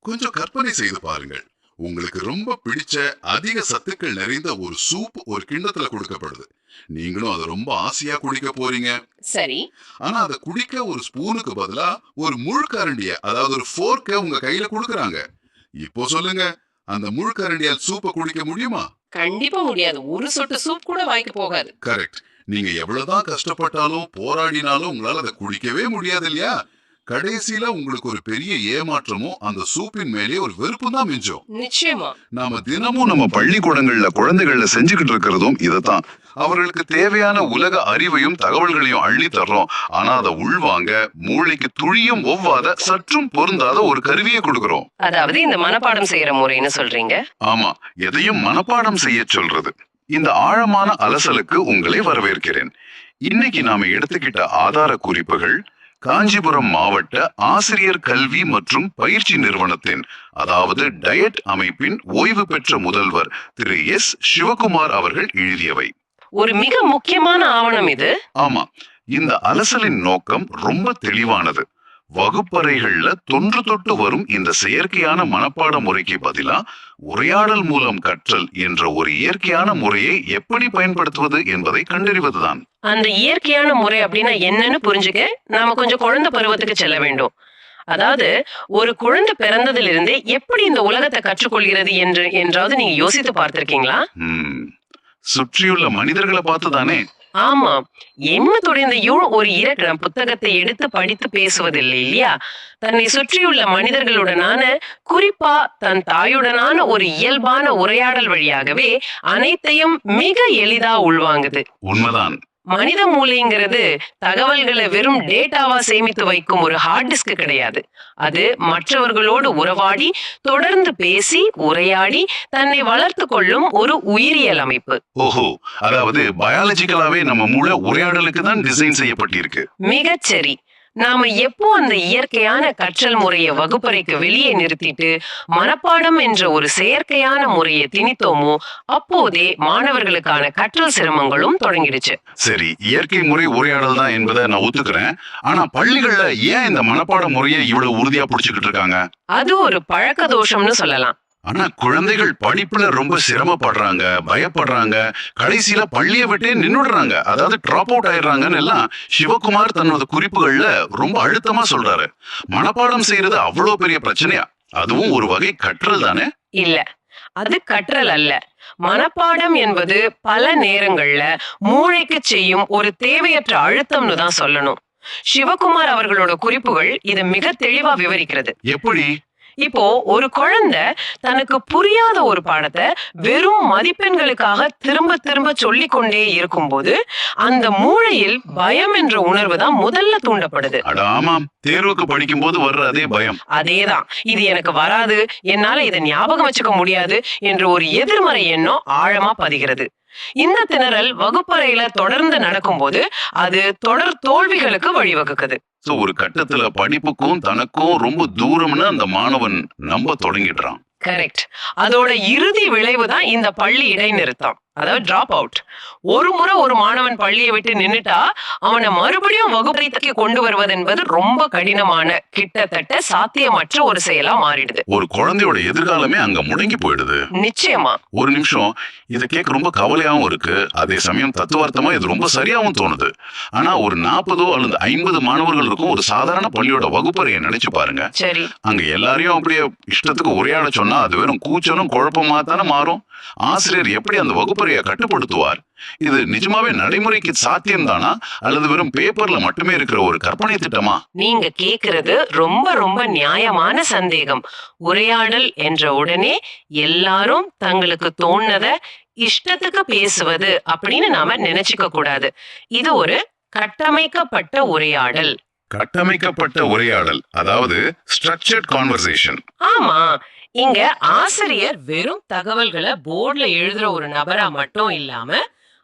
கொஞ்சம் கற்பனை செய்து பாருங்கள். உங்களுக்கு ரொம்ப பிடிச்ச அதிக சத்துக்கள் நிறைந்த ஒரு சூப் ஒரு கிண்ணத்துல கொடுக்கப்படுது. நீங்களும் அதை ரொம்ப ஆசையா குடிக்க போறீங்க. சரி. ஆனா அதை குடிக்க ஒரு ஸ்பூனுக்கு பதிலா ஒரு முழுக்கரண்டிய, அதாவது ஒரு ஃபோர்க்க உங்க கையில கொடுக்கறாங்க. இப்போ சொல்லுங்க, அந்த முழுக்கரண்டியால் சூப்பை குடிக்க முடியுமா? கண்டிப்பா முடியாது. ஒரு சொட்டு சூப் கூட வாய்க்கு போகாது. கரெக்ட். நீங்க எவ்வளவுதான் கஷ்டப்பட்டாலும் போராடினாலும் உங்களால அதை குடிக்கவே முடியாது இல்லையா? கடைசியில உங்களுக்கு ஒரு பெரிய ஏமாற்றமும் அந்த சூப்பின் மேலே ஒரு வெறுப்பு தான் மிஞ்சும். நிச்சயமா. நாம தினமும் நம்ம பள்ளிக்கூடங்கள்ல குழந்தைகள்ல செஞ்சுக்கிட்டு இருக்கிறதும் இதத்தான். அவர்களுக்கு தேவையான உலக அறிவையும் தகவல்களையும் அள்ளி தர்றோம். ஆனா அதை உள்வாங்க மூளைக்கு துளியும் ஒவ்வாத சற்றும் பொருந்தாத ஒரு கருவியை கொடுக்கிறோம். அதாவது இந்த மனப்பாடம் செய்யற முறைன்னு சொல்றீங்க. ஆமா, எதையும் மனப்பாடம் செய்ய சொல்றது. இந்த ஆழமான அலசலுக்கு உங்களை வரவேற்கிறேன். இன்னைக்கு நாம எடுத்துக்கிட்ட ஆதார குறிப்புகள் காஞ்சிபுரம் மாவட்ட ஆசிரியர் கல்வி மற்றும் பயிற்சி நிறுவனத்தின், அதாவது டயட் அமைப்பின் ஓய்வு பெற்ற முதல்வர் திரு எஸ் சிவகுமார் அவர்கள் எழுதியவை. ஒரு மிக முக்கியமான ஆவணம் இது. ஆமா, இந்த அலசலின் நோக்கம் ரொம்ப தெளிவானது. வகுப்பறைகள்ல தொன்று தொட்டு வரும் இந்த செயற்கையான மனப்பாட முறைக்கு பதிலா உரையாடல் மூலம் கற்றல் என்ற ஒரு இயற்கையான முறையை எப்படி பயன்படுத்துவது என்பதை கண்டறிவதுதான். அந்த இயற்கையான முறை அப்படின்னா என்னன்னு புரிஞ்சுக்க நாம கொஞ்சம் குழந்தை பருவத்துக்கு செல்ல வேண்டும். அதாவது ஒரு குழந்தை பிறந்ததிலிருந்தே எப்படி இந்த உலகத்தை கற்றுக்கொள்கிறது என்றாவது நீங்க யோசித்து பார்த்திருக்கீங்களா? சுற்றியுள்ள மனிதர்களை பார்த்துதானே. ஆமா. எம்மத்துடையதையும் ஒரு இறக்கம் புத்தகத்தை எடுத்து படித்து பேசுவதில்லை இல்லையா? தன்னை சுற்றியுள்ள மனிதர்களுடனான, குறிப்பா தன் தாயுடனான ஒரு இயல்பான உரையாடல் வழியாகவே அனைத்தையும் மிக எளிதா உள்வாங்குது. உண்மைதான். மனித மூளைங்கிறது தகவல்களை வெறும் டேட்டாவா சேமித்து வைக்கும் ஒரு ஹார்ட் டிஸ்க் கிடையாது. அது மற்றவர்களோடு உறவாடி, தொடர்ந்து பேசி, உரையாடி தன்னை வளர்த்து கொள்ளும் ஒரு உயிரியல் அமைப்பு. ஓஹோ, அதாவது பயாலஜிக்கலாவே நம்ம மூளை உரையாடலுக்கு தான் டிசைன் செய்யப்பட்டிருக்கு. மிகச்சரி. நாம எப்போ அந்த இயற்கையான கற்றல் முறையை வகுப்பறைக்கு வெளியே நிறுத்திட்டு மனப்பாடம் என்ற ஒரு செயற்கையான முறையை திணித்தோமோ அப்போதே மாணவர்களுக்கான கற்றல் சிரமங்களும் தொடங்கிடுச்சு. சரி, இயற்கை முறை உரையாடல் தான் என்பதை நான் ஒத்துக்கிறேன். ஆனா பள்ளிகள்ல ஏன் இந்த மனப்பாட முறையை இவ்வளவு உறுதியா பிடிச்சுக்கிட்டு இருக்காங்க? அது ஒரு பழக்க தோஷம்னு சொல்லலாம். ஆனா குழந்தைகள் படிப்புல ரொம்ப சிரமப்படுறாங்க, பயப்படுறாங்க, கடைசியில பள்ளியை விட்டே நின்னுடுறாங்க, அதாவது டிராப் அவுட் ஆயிடுறாங்கன்னு எல்லாம் சிவகுமார் தன்னோட குறிப்புகள்ல ரொம்ப அழுத்தமா சொல்றாரு. மனப்பாடம் செய்யறது அவ்வளவு பெரிய பிரச்சனையா? அதுவும் ஒரு வகை கற்றல் தானே? இல்ல, அது கற்றல் அல்ல. மனப்பாடம் என்பது பல நேரங்கள்ல மூளைக்கு செய்யும் ஒரு தேவையற்ற அழுத்தம்னு தான் சொல்லணும். சிவகுமார் அவர்களோட குறிப்புகள் இதை மிக தெளிவா விவரிக்கிறது. எப்படி? இப்போ ஒரு குழந்தை தனக்கு புரியாத ஒரு பாடத்தை வெறும் மதிப்பெண்களுக்காக திரும்ப திரும்ப சொல்லிக் கொண்டே இருக்கும்போது அந்த மூளையில் பயம் என்ற உணர்வு தான் முதல்ல தூண்டப்படுது. ஆமாம், தேர்வுக்கு படிக்கும் போது வர்ற அதே பயம். அதேதான். இது எனக்கு வராது, என்னால இதை ஞாபகம் வச்சுக்க முடியாது என்ற ஒரு எதிர்மறை எண்ணம் ஆழமா பதிகிறது. இந்த திணறல் வகுப்பறையில தொடர்ந்து நடக்கும்போது அது தொடர் தோல்விகளுக்கு வழிவகுக்குது. ஒரு கட்டத்துல படிப்புக்கும் தனக்கும் ரொம்ப தூரம்னு அந்த மாணவன் நம்ப தொடங்கிடுறான். கரெக்ட். அதோட இறுதி விளைவு தான் இந்த பள்ளி இடைநிறுத்தம், அதாவது டிராப் அவுட். ஒரு முறை ஒரு மாணவன் பள்ளியை விட்டு நின்னுட்டா அவனை மறுபடியும் வகுப்பறைக்கு கொண்டு வருவது என்பது ரொம்ப கடினமான, கிட்டத்தட்ட சாத்தியமற்ற ஒரு செயலா மாறிடுது. ஒரு குழந்தையோட எதிர்காலமே அங்க முடங்கி போயிடுது. நிச்சயமா. ஒரு நிமிஷம், இதை கேட்க ரொம்ப கவலையாவும் இருக்கு, அதே சமயம் தத்துவார்த்தமா இது ரொம்ப சரியாவும் தோணுது. ஆனா ஒரு 40 அல்லது 50 மாணவர்கள் இருக்கும் ஒரு சாதாரண பள்ளியோட வகுப்பறையை நினைச்சு பாருங்க. சரி. அங்க எல்லாரையும் அப்படியே இஷ்டத்துக்கு உரையாட சொன்னா அது வெறும் கூச்சலும் குழப்பமா தானே மாறும். ஆசிரியர் எப்படி அந்த வகுப்பறையை கட்டுப்படுத்துவார்? இது நிஜமாவே நடைமுறைக்கு சாத்தியம் தானா அல்லது வெறும் பேப்பர்ல மட்டுமே இருக்கிற ஒரு கற்பனை திட்டமா? நீங்க கேக்குறது ரொம்ப ரொம்ப நியாயமான சந்தேகம். உரையாடல் என்ற உடனே எல்லாரும் தங்களுக்கு தோணுனத இஷ்டத்துக்கு பேசுவது அப்படின்னு நாம நினைச்சுக்க கூடாது. இது ஒரு கட்டமைக்கப்பட்ட உரையாடல். கட்டமைக்கப்பட்ட உரையாடல், அதாவது ஸ்ட்ரக்சர்ட் கான்வர்சேஷன். ஆமா. இங்க ஆசிரியர் வெறும் தகவல்களை போர்ட்ல எழுதுற ஒரு நபரா மட்டும் இல்லாம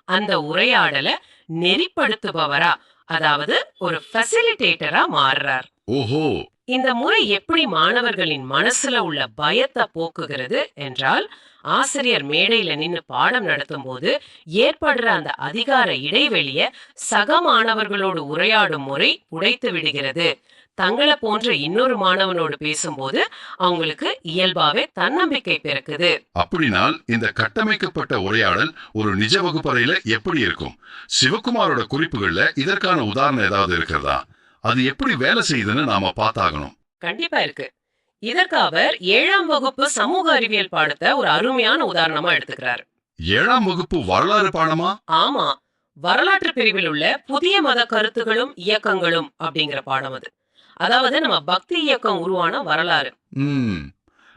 அந்த உரையாடலை நெறிப்படுத்துபவரா, அதாவது ஒரு ஃபெசிலிட்டேட்டரா மாறுறார். ஓஹோ. இந்த முறை எப்படி மாணவர்களின் மனசுல உள்ள பயத்தை போக்குகிறது என்றால், ஆசிரியர் மேடையில நின்னு பாடம் நடத்தும் போது ஏற்படுற அந்த அதிகார இடைவெளிய சக மாணவர்களோடு உரையாடும் முறை உடைத்து விடுகிறது. தங்களை போன்ற இன்னொரு மாணவனோடு பேசும்போது அவங்களுக்கு இயல்பாவே தன்னம்பிக்கை பிறக்குது. அப்படினால் இந்த கட்டமைக்கப்பட்ட உரையாடல் ஒரு நிஜ வகுப்பறையில எப்படி இருக்கும்? சிவகுமாரோட குறிப்புகள்ல இதற்கான உதாரணம் ஏதாவது இருக்கிறதா? அது எப்படி வேலை செய்யுதுன்னு நாம பார்த்தாகணும். கண்டிப்பா இருக்கு. இதற்கு அவர் 7ஆம் வகுப்பு சமூக அறிவியல் பாடத்தை ஒரு அருமையான உதாரணமா எடுத்துக்கிறாரு. 7ஆம் வகுப்பு வரலாறு பாடமா? ஆமா, வரலாற்று பிரிவில் உள்ள புதிய மத கருத்துகளும் இயக்கங்களும் அப்படிங்கிற பாடம் அது. அதாவது நம்ம பக்தி இயக்கம் உருவான வரலாறு.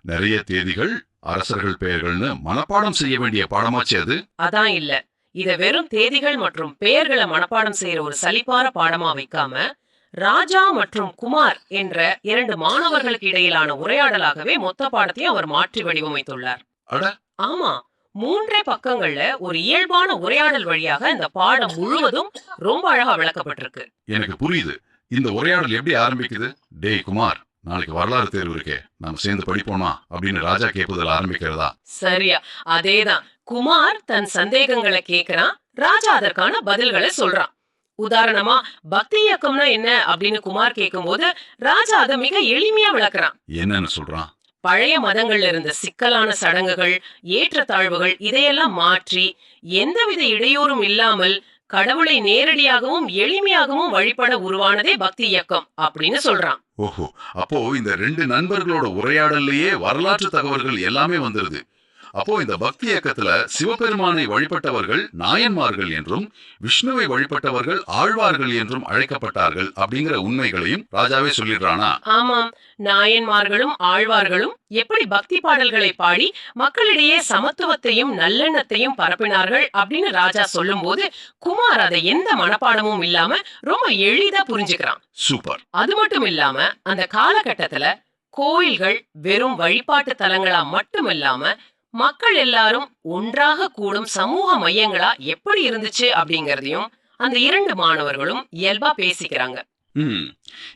நிறைய தேதிகள், அரசர்கள் பெயர்கள்னு மனப்பாடம் செய்ய வேண்டிய பாடமாச்சு அது. அதான் இல்ல, இத வெறும் தேதிகள் மற்றும் பெயர்களை மனப்பாடம் செய்யற ஒரு சலிப்பான பாடமா வைக்காம ராஜா மற்றும் குமார் என்ற 2 மாணவர்களுக்கு இடையிலான உரையாடலாகவே மொத்த பாடத்தையும் அவர் மாற்றி வடிவமைத்துள்ளார். ஆமா, 3 பக்கங்கள்ல ஒரு இயல்பான உரையாடல் வழியாக இந்த பாடம் முழுவதும் ரொம்ப அழகா விளக்கப்பட்டிருக்கு. எனக்கு புரியுது. இந்த உரையாடல் எப்படி ஆரம்பிக்குது? டேய் குமார், நாளைக்கு வரலாறு தேர்வு இருக்கே, நாம சேர்ந்து படிப்போமா அப்படின்னு ராஜா கேட்பதில் ஆரம்பிக்கிறதா? சரியா, அதேதான். குமார் தன் சந்தேகங்களை கேக்குறான், ராஜா அதற்கான பதில்களை சொல்றான். உதாரணமா, பக்தி இயக்கம்னா என்ன அப்படின்னு குமார் கேட்கும்போது ராஜா அதை மிக எளிமையா விளக்குறான். என்னன்னு சொல்றான்? பழைய மதங்கள்ல இருந்த சிக்கலான சடங்குகள், ஏற்றத்தாழ்வுகள் இதையெல்லாம் மாற்றி எந்தவித இடையூறும் இல்லாமல் கடவுளை நேரடியாகவும் எளிமையாகவும் வழிபட உருவானதே பக்தி இயக்கம் அப்படின்னு சொல்றான். ஓஹோ, அப்போ இந்த 2 நண்பர்களோட உரையாடல்லையே வரலாற்று தகவல்கள் எல்லாமே வந்துருது. அப்போ இந்த பக்தி இயக்கத்துல சிவபெருமானை வழிபட்டவர்கள் நாயன்மார்கள் என்றும் விஷ்ணுவை வழிபட்டவர்கள் ஆழ்வார்கள் என்றும் அழைக்கப்பட்டார்கள் அப்படிங்கிற உண்மைகளையும் ராஜாவே சொல்லிடுறானா? ஆமாம், நாயன்மார்களும் ஆழ்வார்களும் எப்படி பக்தி பாடல்களை பாடி மக்களிடையே சமத்துவத்தையும் நல்லெண்ணத்தையும் பரப்பினார்கள் அப்படின்னு ராஜா சொல்லும் போது குமார் அதை எந்த மனப்பாடமும் இல்லாம ரொம்ப எளிதா புரிஞ்சுக்கிறான். சூப்பர். அது மட்டும் இல்லாம அந்த காலகட்டத்துல கோயில்கள் வெறும் வழிபாட்டு தலங்களா மட்டும் இல்லாம மக்கள் எல்லாரும் ஒன்றாக கூடும் சமூக மையங்களா எப்படி இருந்துச்சு அப்படிங்கறதையும் அந்த 2 மாணவர்களும் இயல்பா பேசிக்கிறாங்க.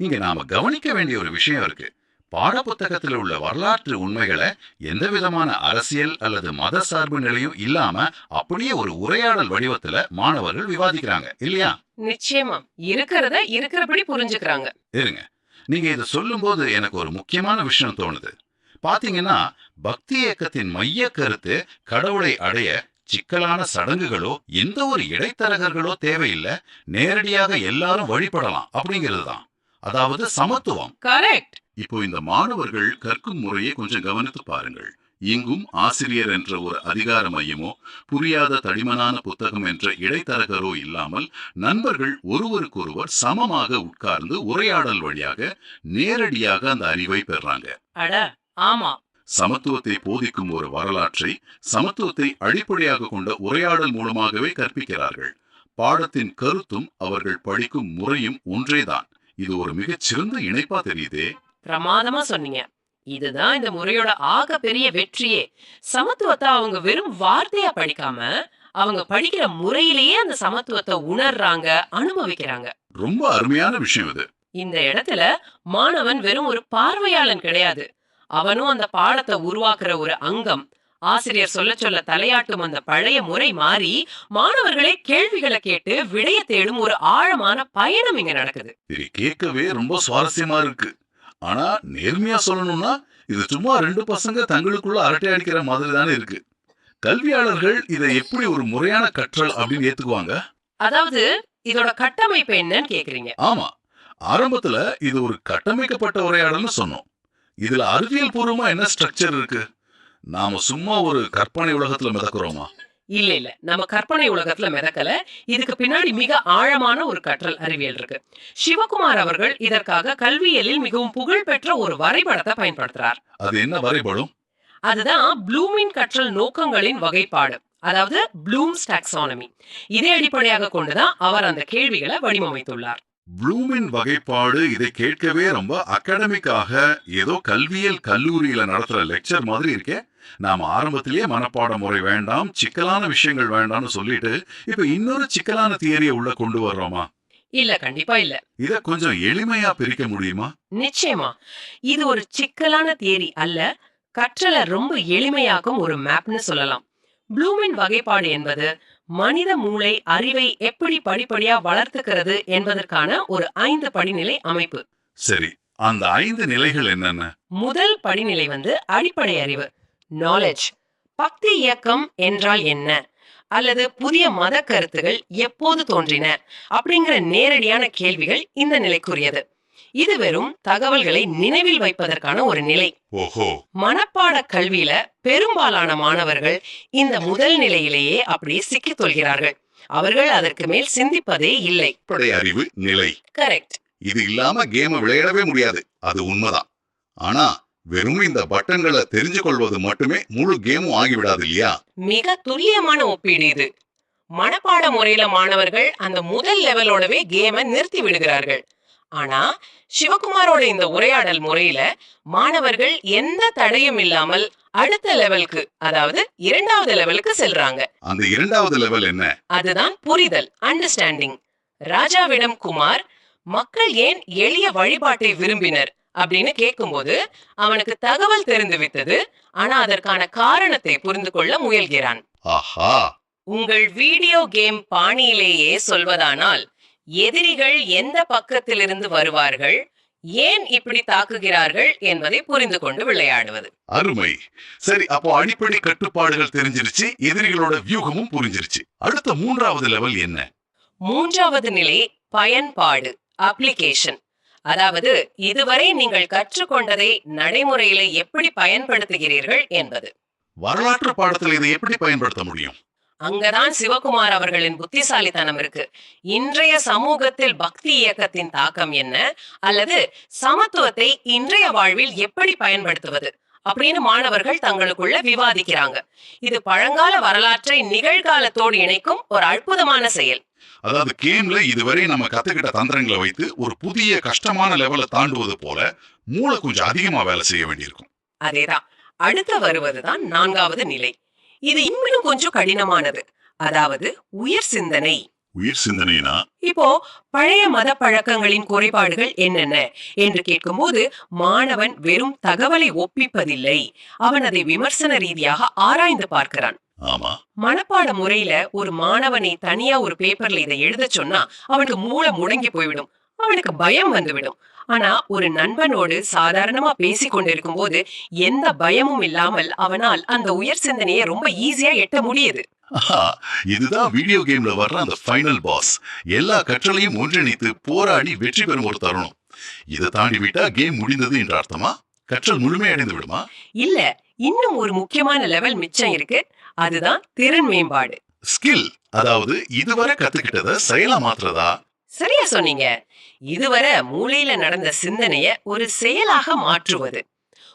இங்க நாம கவனிக்க வேண்டிய ஒரு விஷயம் இருக்கு. பாட புத்தகத்தில் உள்ள வரலாற்று உண்மைகளை எந்த விதமான அரசியல் அல்லது மத சார்பு நிலையும் இல்லாம அப்படியே ஒரு உரையாடல் வடிவத்துல மாணவர்கள் விவாதிக்கிறாங்க இல்லையா? நிச்சயமா, இருக்கிறத இருக்கிறபடி புரிஞ்சுக்கிறாங்க. இருங்க, நீங்க இதை சொல்லும் போது எனக்கு ஒரு முக்கியமான விஷயம் தோணுது. பாத்தீங்கன்னா, பக்தி இயக்கத்தின் மைய கருத்து கடவுளை அடைய சிக்கலான சடங்குகளோ எந்த ஒரு இடைத்தரகர்களோ தேவையில்லை, நேரடியாக எல்லாரும் வழிபடலாம் அப்படிங்கிறதுதான். அதாவது சமத்துவம். கரெக்ட். இப்போ இந்த மாணவர்கள் கற்கும் முறையை கொஞ்சம் கவனித்து பாருங்கள். இங்கும் ஆசிரியர் என்ற ஒரு அதிகார மையமோ புரியாத தடிமனான புத்தகம் என்ற இடைத்தரகரோ இல்லாமல் நண்பர்கள் ஒருவருக்கொருவர் சமமாக உட்கார்ந்து உரையாடல் வழியாக நேரடியாக அந்த அறிவை பெறாங்க. ஆமா, சமத்துவத்தை போதிக்கும் ஒரு வரலாற்றை சமத்துவத்தை அடிப்படையாக கொண்ட உரையாடல் மூலமாகவே கற்பிக்கிறார்கள். பாடத்தின் கருத்தும் அவர்கள் படிக்கும் முறையும் ஒன்றேதான். இது ஒரு மிகச்சிறந்த இணைப்பா தெரியுதே. பிரமாதமா சொன்னீங்க. இதுதான் இந்த முறையோட ஆக பெரிய வெற்றியே. சமத்துவத்தை அவங்க வெறும் வார்த்தையா படிக்காம அவங்க படிக்கிற முறையிலேயே அந்த சமத்துவத்தை உணர்றாங்க, அனுபவிக்கிறாங்க. ரொம்ப அருமையான விஷயம் இது. இந்த இடத்துல மாணவன் வெறும் ஒரு பார்வையாளன் கிடையாது, அவனும் அந்த பாடத்தை உருவாக்குற ஒரு அங்கம். ஆசிரியர் சொல்ல சொல்ல தலையாட்டும் அந்த பழைய முறை மாறி மாணவர்களே கேள்விகளை கேட்டு விடைய தேடும் ஒரு ஆழமான பயணம் இங்க நடக்குது. இது கேட்கவே ரொம்ப சுவாரஸ்யமா இருக்கு. ஆனா நேர்மையா சொல்லணும்னா இது சும்மா 2 பசங்க தங்களுக்குள்ள அரட்டை அடிக்கிற மாதிரி தானே இருக்கு. கல்வியாளர்கள் இதை எப்படி ஒரு முறையான கற்றல் அப்படின்னு ஏத்துக்குவாங்க? அதாவது இதோட கட்டமைப்பு என்னன்னு கேக்குறீங்க? ஆமா, ஆரம்பத்துல இது ஒரு கட்டமைக்கப்பட்ட உரையாடல்னு சொன்னோம். இதுல அறிவியல் பூர்வமா என்ன ஸ்ட்ரக்சர் இருக்கு? நாம சும்மா ஒரு கற்பனை உலகத்துல மிதக்குறோமா? இல்ல, நம்ம கற்பனை உலகத்துல மிதக்கல. இதுக்கு பின்னாடி மிக ஆழமான ஒரு கற்றல் அறிவியல் இருக்கு. சிவகுமார் அவர்கள் இதற்காக கல்வியலில் மிகவும் புகழ்பெற்ற ஒரு வரைபடத்தை பயன்படுத்துறார். அது என்ன வரைபடம்? அதுதான் ப்ளூமின் கற்றல் நோக்கங்களின் வகைப்பாடு, அதாவது ப்ளூம்ஸ் டாக்ஸானமி. இதை அடிப்படையாக கொண்டுதான் அவர் அந்த கேள்விகளை வடிவமைத்துள்ளார். ப்ளூமின் வகைப்பாடு, இதை கேட்கவே ரொம்ப அகாடமிக்காக ஏதோ கல்வியல் கல்லூரியில நடத்துற லெக்சர் மாதிரி இருக்கே. நாம ஆரம்பத்திலேயே மனப்பாட முறை வேண்டாம், சிக்கலான விஷயங்கள் வேண்டாம்னு சொல்லிட்டு இப்ப இன்னொரு சிக்கலான தியரியை உள்ள கொண்டு வர்றோமா? இல்ல, கண்டிப்பா இல்ல. இத கொஞ்சம் எளிமையா பிரிக்க முடியுமா? நிச்சயமா. இது ஒரு சிக்கலான தியரி அல்ல, கற்றலை ரொம்ப எளிமையாக்கும் ஒரு மேப்னு சொல்லலாம். ப்ளூமின் வகைப்பாடு என்பது மனித மூளை அறிவை எப்படி படிப்படியா வளர்த்துக்கிறது என்பதற்கான ஒரு 5 படிநிலை அமைப்பு. சரி, அந்த 5 நிலைகள் என்னென்ன? முதல் படிநிலை அடிப்படை அறிவு, நாலேஜ். பக்தி இயக்கம் என்றால் என்ன, அல்லது புதிய மத கருத்துகள் எப்போது தோன்றின அப்படிங்கிற நேரடியான கேள்விகள் இந்த நிலைக்குரியது. இது வெறும் தகவல்களை நினைவில் வைப்பதற்கான ஒரு நிலை. ஓஹோ. மனப்பாட கல்வியில பெரும்பாலான மாணவர்கள் இந்த முதல் நிலையிலேயே அப்படியே சிக்கித் தொல்கிறார்கள். அவர்கள் அதற்கு மேல் சிந்திப்பதே இல்லை. அடிப்படை அறிவு நிலை. கரெக்ட். இது இல்லாம கேம் விளையாடவே முடியாது, அது உண்மைதான். ஆனா வெறும் இந்த பட்டன்களை தெரிஞ்சு கொள்வது மட்டுமே முழு கேமும் ஆகிவிடாது இல்லையா? மிக துல்லியமான ஒப்பீடு இது. மனப்பாட முறையில மாணவர்கள் அந்த முதல் லெவலோடவே கேமை நிறுத்தி விடுகிறார்கள். ஆனா சிவகுமாரோட இந்த உரையாடல் முறையில மாணவர்கள் எந்த தடையும் இல்லாமல் அடுத்த லெவலுக்கு, அதாவது 2வது லெவலுக்கு செல்றாங்க. அந்த 2வது லெவல் என்ன? அதுதான் புரிதல், அண்டர்ஸ்டாண்டிங். ராஜாவிடம் குமார் மக்கள் ஏன் எளிய வழிபாட்டை விரும்பினர் அப்படின்னு கேட்கும்போது அவனுக்கு தகவல் தெரிந்து விட்டது. ஆனா அதற்கான காரணத்தை புரிந்து கொள்ள முயல்கிறான். ஆஹா. உங்கள் வீடியோ கேம் பாணியிலேயே சொல்வதானால், எதிரிகள் எந்த பக்கத்திலிருந்து வருவார்கள், ஏன் இப்படி தாக்குகிறார்கள் என்பதை புரிந்து கொண்டு விளையாடுவது. அருமை. சரி, அப்போ அடிப்படை கட்டுப்பாடுகள் தெரிஞ்சிருச்சு, எதிரிகளோட வியூகமும் புரிஞ்சிருச்சு. அடுத்த 3வது லெவல் என்ன? 3வது நிலை பயன்பாடு, அப்ளிகேஷன். அதாவது இதுவரை நீங்கள் கற்றுக்கொண்டதை நடைமுறையில எப்படி பயன்படுத்துகிறீர்கள் என்பது. வரலாற்று பாடத்தில் இதை எப்படி பயன்படுத்த முடியும்? அங்கதான் சிவகுமார் அவர்களின் புத்திசாலித்தனம் இருக்கு. இன்றைய சமூகத்தில் பக்தி இயக்கத்தின் தாக்கம் என்ன, அல்லது சமத்துவத்தை இன்றைய வாழ்வில் எப்படி பயன்படுத்துவது அப்படின்னு மாணவர்கள் தங்களுக்குள்ள விவாதிக்கிறாங்க. இது பழங்கால வரலாற்றை நிகழ்காலத்தோடு இணைக்கும் ஒரு அற்புதமான செயல். அதாவது கேம்ல இதுவரை நம்ம கத்துக்கிட்ட தந்திரங்களை வைத்து ஒரு புதிய கஷ்டமான லெவலை தாண்டுவது போல மூளை கொஞ்சம் அதிகமா வேலை செய்ய வேண்டியிருக்கும். அதேதான். அடுத்து வருவதுதான் 4வது நிலை. இது இன்னும் கொஞ்சம் கடினமானது. அதாவது உயர் சிந்தனை. உயிர் சிந்தனைனா? இப்போ பழைய மத பழக்கங்களின் குறைபாடுகள் என்னென்ன என்று கேட்கும்போது மாணவன் வெறும் தகவலை ஒப்பிப்பதில்லை, அவன் அதை விமர்சன ரீதியாக ஆராய்ந்து பார்க்கிறான். ஆமா. மனப்பாட முறையில ஒரு மாணவனை தனியா ஒரு பேப்பர்ல இதை எழுத சொன்னா அவனுக்கு மூளை முடங்கி போய்விடும், அவனுக்கு பயம் வந்துவிடும். ஆனா ஒரு நண்பனோடு சாதாரணமா பேசி கொண்டிருக்கும் போது எந்த பயமும் இல்லாமல் அவனால் அந்த உயர் சிந்தனையை ரொம்ப ஈஸியா எட்ட முடியுது. இதுதான் வீடியோ கேம்ல வர்ற அந்த ஃபைனல் பாஸ். எல்லா கற்றலையும் ஒன்றிணைத்து போராடி வெற்றி பெறும் ஒரு தருணம். இதை தாண்டி விட்டா கேம் முடிந்தது என்ற அர்த்தமா? கற்றல் முழுமையடைந்து விடுமா? இல்ல, இன்னும் ஒரு முக்கியமான லெவல் மிச்சம் இருக்கு. அதுதான் திறன் மேம்பாடு, ஸ்கில். அதாவது இதுவரை கத்துக்கிட்டத செயலா மாத்துறதா? சரியா சொன்னீங்க. இதுவரை மூளையில நடந்த சிந்தனைய ஒரு செயலாக மாற்றுவது.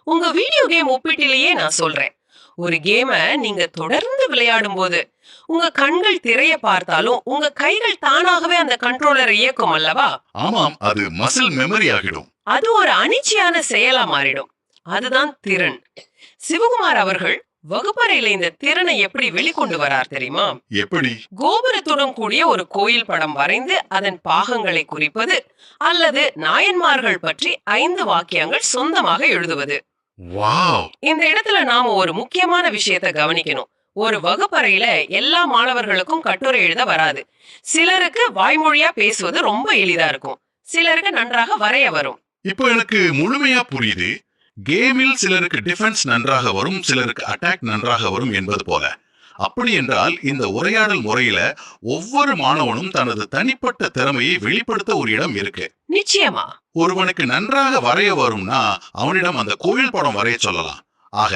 உங்க வீடியோ கேம் ஒப்பீட்டிலேயே நான் சொல்றேன். ஒரு கேம நீங்க தொடர்ந்து விளையாடும் போது உங்க கண்கள் திரைய பார்த்தாலும் உங்க கைகள் தானாகவே அந்த கண்ட்ரோலரை இயக்கும் அல்லவா? ஆமாம், அது மசில் மெமரி ஆகிடும். அது ஒரு அனிச்சையான செயலா மாறிடும். அதுதான் திறன். சிவகுமார் அவர்கள் வகுப்பறையில இந்த திறனை எப்படி வெளிக்கொண்டு வரார் தெரியுமா? எப்படி? கோபுரத்துடன் கூடிய ஒரு கோயில் படம் வரைந்து அதன் பாகங்களை குறிப்பது, அல்லது நாயன்மார்கள் பற்றி 5 வாக்கியங்கள் சொந்தமாக எழுதுவது. வாவ்! இந்த இடத்துல நாம ஒரு முக்கியமான விஷயத்தை கவனிக்கணும். ஒரு வகுப்பறையில எல்லா மாணவர்களுக்கும் கட்டுரை எழுத வராது. சிலருக்கு வாய்மொழியா பேசுவது ரொம்ப எளிதா இருக்கும், சிலருக்கு நன்றாக வரைய வரும். இப்போ எனக்கு முழுமையா புரியுது. கேமில் சிலருக்கு டிஃபென்ஸ் நன்றாக வரும், சிலருக்கு அட்டாக் நன்றாக வரும் என்பது போல. அப்படி என்றால் இந்த உரையாடல் முறையில ஒவ்வொரு மாணவனும் தனது தனிப்பட்ட திறமையை வெளிப்படுத்த ஒரு இடம் இருக்கு. நிச்சயமா. ஒருவனுக்கு நன்றாக வரைய வரும்னா அவனிடம் அந்த கோயில் படம் வரைய சொல்லலாம். ஆக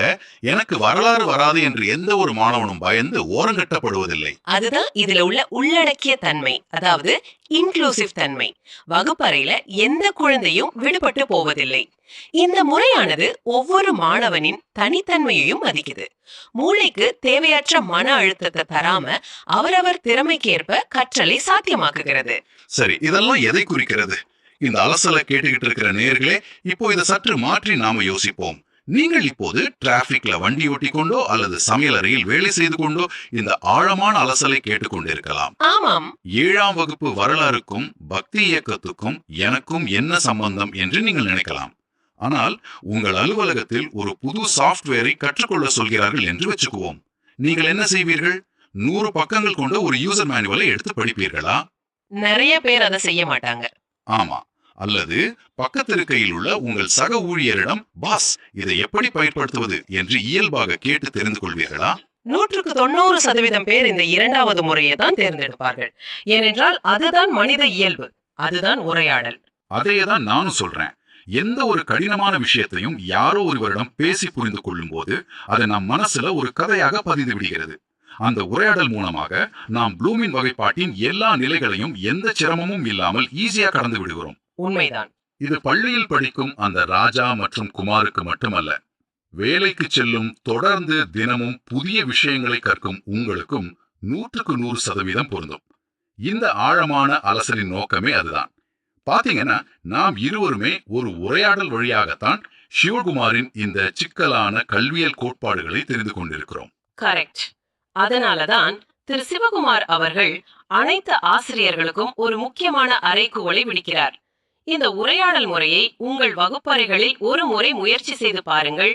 எனக்கு வரலாறு வராது என்று எந்த ஒரு மாணவனும் பயந்து ஓரங்கட்டப்படுவதில்லை. அதுதான் இதுல உள்ள உள்ளடக்கிய தன்மை, அதாவது இன்க்ளூசிவ் தன்மை. வகுப்பறையில எந்த குழந்தையும் விடுபட்டு போவதில்லை. இந்த முறையானது ஒவ்வொரு மாணவனின் தனித்தன்மையையும் மதிக்குது. மூளைக்கு தேவையற்ற மன அழுத்தத்தை தராம அவரவர் திறமைக்கேற்ப கற்றலை சாத்தியமாக்குகிறது. சரி, இதெல்லாம் எதை குறிக்கிறது? இந்த அலசலை கேட்டுக்கிட்டு இருக்கிற நேயர்களே, இப்போ இதை சற்று மாற்றி நாம யோசிப்போம். நீங்கள் இப்போது டிராபிக்ல வண்டி ஓட்டி கொண்டோ அல்லது சமையலறையில் வேலை செய்து கொண்டோ இந்த ஆழமான அலசலை கேட்டுக்கொண்டிருக்கலாம். ஆமாம். 7ஆம் வகுப்பு வரலாறுக்கும் பக்தி இயக்கத்துக்கும் எனக்கும் என்ன சம்பந்தம் என்று நீங்கள் நினைக்கலாம். ஆனால் உங்கள் அலுவலகத்தில் ஒரு புது சாஃப்ட்வேரை கற்றுக்கொள்ள சொல்கிறார்கள் என்று வச்சுக்குவோம். நீங்கள் என்ன செய்வீர்கள்? 100 பக்கங்கள் கொண்ட ஒரு யூசர் மேனுவலை எடுத்து படிப்பீர்களா? நிறைய பேர் அதை செய்ய மாட்டாங்க. ஆமா, அல்லது பக்கத்திருக்கையில் உள்ள உங்கள் சக ஊழியரிடம் பாஸ் இதை எப்படி பயன்படுத்துவது என்று இயல்பாக கேட்டு தெரிந்து கொள்வீர்களா? 190% பேர் இந்த இரண்டாவது முறையை தான் தேர்ந்தெடுப்பார்கள். ஏனென்றால் அதுதான் மனித இயல்பு, அதுதான் உரையாடல். அதையேதான் நானும் சொல்றேன். எந்த ஒரு கடினமான விஷயத்தையும் யாரோ ஒருவரிடம் பேசி புரிந்து கொள்ளும் போது அது நம் மனசுல ஒரு கதையாக பதிந்து விடுகிறது. அந்த உரையாடல் மூலமாக நாம் ப்ளூமின் வகைப்பாட்டின் எல்லா நிலைகளையும் எந்த சிரமமும் இல்லாமல் ஈஸியா கடந்து விடுகிறோம். உண்மைதான். இது பள்ளியில் படிக்கும் அந்த ராஜா மற்றும் குமாருக்கு மட்டுமல்ல, வேலைக்கு செல்லும் தொடர்ந்து தினமும் புதிய விஷயங்களை கற்கும் உங்களுக்கும் 100% பொருந்தும். இந்த ஆழமான அலசலின் நோக்கமே அதுதான். பாத்தீங்கன்னா நாம் இருவருமே ஒரு உரையாடல் வழியாகத்தான் சிவகுமாரின் இந்த சிக்கலான கல்வியல் கோட்பாடுகளை தெரிந்து கொண்டிருக்கிறோம். கரெக்ட். அதனாலதான் திரு சிவகுமார் அவர்கள் அனைத்து ஆசிரியர்களுக்கும் ஒரு முக்கியமான அறைகூவலை விடுக்கிறார். இந்த உரையாடல் முறையை உங்கள் வகுப்பறைகளில் ஒரு முறை முயற்சி செய்து பாருங்கள்,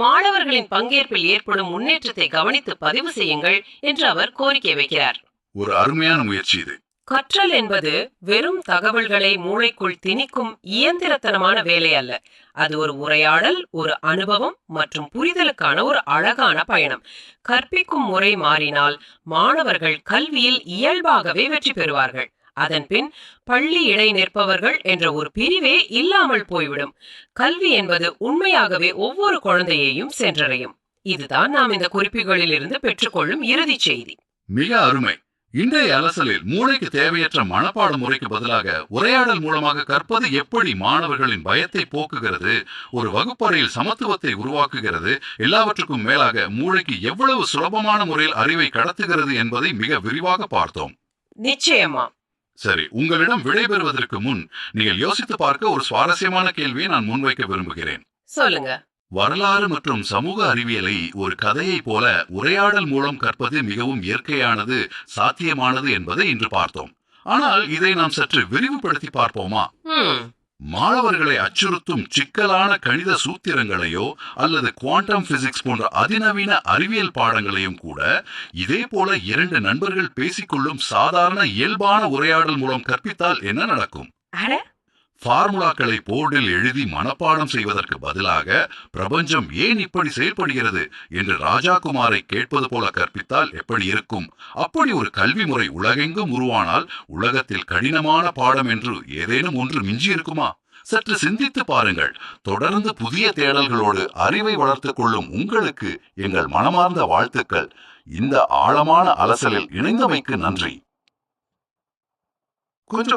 மாணவர்களின் பங்கேற்பில் ஏற்படும் முன்னேற்றத்தை கவனித்து பதிவு செய்யுங்கள் என்று அவர் கோரிக்கை வைக்கிறார். ஒரு அருமையான முயற்சி இது. கற்றல் என்பது வெறும் தகவல்களை மூளைக்குள் திணிக்கும் இயந்திரத்தனமான வேலை அல்ல. அது ஒரு உரையாடல், ஒரு அனுபவம் மற்றும் புரிதலுக்கான ஒரு அழகான பயணம். கற்பிக்கும் முறை மாறினால் மாணவர்கள் கல்வியில் இயல்பாகவே வெற்றி பெறுவார்கள். அதன் பின் பள்ளி இடை நிற்பவர்கள் என்ற ஒரு பிரிவே இல்லாமல் போய்விடும். கல்வி என்பது உண்மையாகவே ஒவ்வொரு குழந்தையையும் சென்றடையும். இதுதான் நாம் இந்த குறிப்புகளில் இருந்து பெற்றுக்கொள்ளும் இறுதி செய்தி. மிக அருமை. இன்றைய அலசலில் மூளைக்கு தேவையற்ற மனப்பாட முறைக்கு பதிலாக உரையாடல் மூலமாக கற்பது எப்படி மாணவர்களின் பயத்தை போக்குகிறது, ஒரு வகுப்பறையில் சமத்துவத்தை உருவாக்குகிறது, எல்லாவற்றுக்கும் மேலாக மூளைக்கு எவ்வளவு சுலபமான முறையில் அறிவை கடத்துகிறது என்பதை மிக விரிவாக பார்த்தோம். நிச்சயமா. சரி, உங்களிடம் விடைபெறுவதற்கு முன் நீங்கள் யோசித்து பார்க்க ஒரு சுவாரஸ்யமான கேள்வியை நான் முன்வைக்க விரும்புகிறேன். சொல்லுங்க. வரலாறு மற்றும் சமூக அறிவியலை ஒரு கதையை போல உரையாடல் மூலம் கற்பது மிகவும் இயற்கையானது, சாத்தியமானது என்பதை இன்று பார்த்தோம். ஆனால் இதை நாம் சற்று விரிவுபடுத்தி பார்ப்போமா? மாணவர்களை அச்சுறுத்தும் சிக்கலான கணித சூத்திரங்களையோ அல்லது குவாண்டம் பிசிக்ஸ் போன்ற அதிநவீன அறிவியல் பாடங்களையும் கூட இதே போல 2 நண்பர்கள் பேசிக்கொள்ளும் சாதாரண இயல்பான உரையாடல் மூலம் கற்பித்தால் என்ன நடக்கும்? ஃபார்முலாக்களை போர்டில் எழுதி மனப்பாடம் செய்வதற்கு பதிலாக பிரபஞ்சம் ஏன் இப்படி செயல்படுகிறது என்று ராஜாகுமாரை கேட்பது போல கற்பித்தால் எப்படி இருக்கும்? அப்படி ஒரு கல்வி முறை உலகெங்கும் உருவானால் உலகத்தில் கடினமான பாடம் என்று ஏதேனும் ஒன்று மிஞ்சி இருக்குமா? சற்று சிந்தித்து பாருங்கள். தொடர்ந்து புதிய தேடல்களோடு அறிவை வளர்த்துக் கொள்ளும் உங்களுக்கு எங்கள் மனமார்ந்த வாழ்த்துக்கள். இந்த ஆழமான அலசலில் இணைந்தமைக்கு நன்றி. கொஞ்சம்